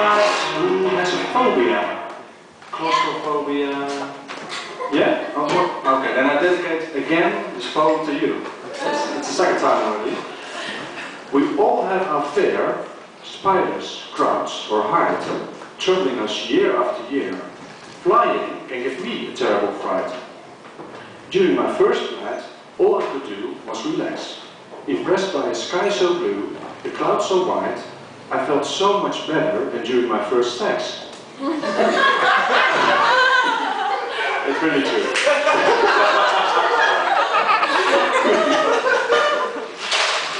class who has a phobia? Claustrophobia? Yeah? Okay, then I dedicate again this poem to you. It's the second time already. We all have our fear, spiders, crowds or height, troubling us year after year. Flying can give me a terrible fright. During my first flight, all I could do was relax. Impressed by a sky so blue, the clouds so white, I felt so much better than during my first sex. It's really true.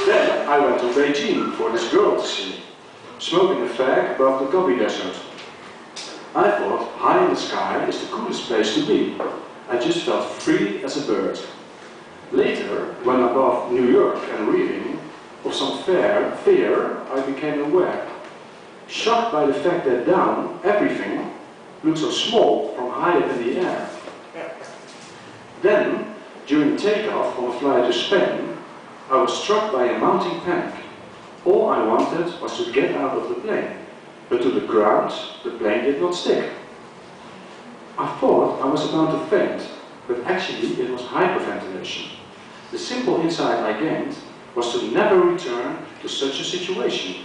Then I went to Beijing for this girl to see, smoking a fag above the Gobi Desert. I thought high in the sky is the coolest place to be. I just felt free as a bird. Later, when above New York and reading of some fear, I became aware. Shocked by the fact that down, everything looked so small from high up in the air. Then, during takeoff on a flight to Spain, I was struck by a mounting panic. All I wanted was to get out of the plane, but to the ground, the plane did not stick. I thought I was about to faint, but actually it was hyperventilation. The simple insight I gained was to never return to such a situation.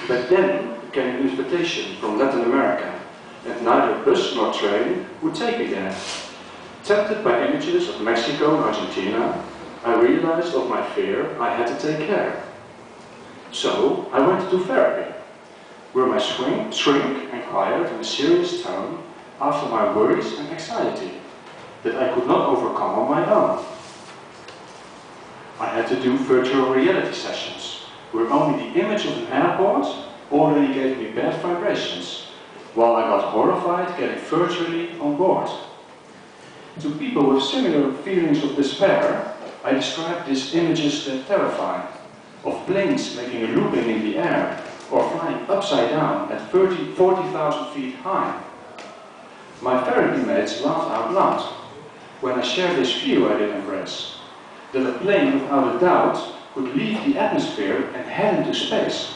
But then came an invitation from Latin America, and neither bus nor train would take me there. Tempted by images of Mexico and Argentina, I realized of my fear I had to take care. So I went to therapy, where my shrink inquired in a serious tone after my worries and anxiety that I could not overcome on my own. I had to do virtual reality sessions, where only the image of an airport already gave me bad vibrations, while I got horrified getting virtually on board. To people with similar feelings of despair, I described these images that terrify, of planes making a looping in the air, or flying upside down at 40,000 feet high. My therapy mates laughed out loud when I shared this view I did embrace, that a plane without a doubt could leave the atmosphere and head into space.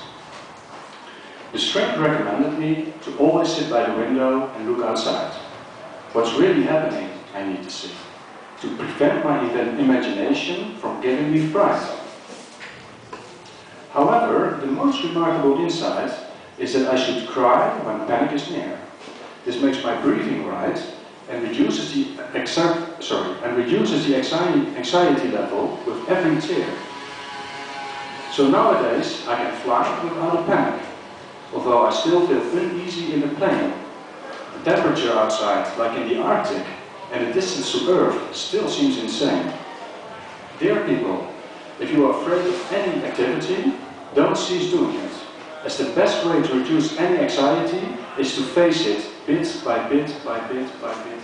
The shrink recommended me to always sit by the window and look outside. What's really happening, I need to see, to prevent my imagination from giving me fright. However, the most remarkable insight is that I should cry when panic is near. This makes my breathing right and reduces the anxiety level with every tear. So nowadays I can fly without a panic, although I still feel uneasy in the plane. The temperature outside, like in the Arctic, and the distance to Earth still seems insane. Dear people, if you are afraid of any activity, don't cease doing it, as the best way to reduce any anxiety is to face it bit by bit by bit by bit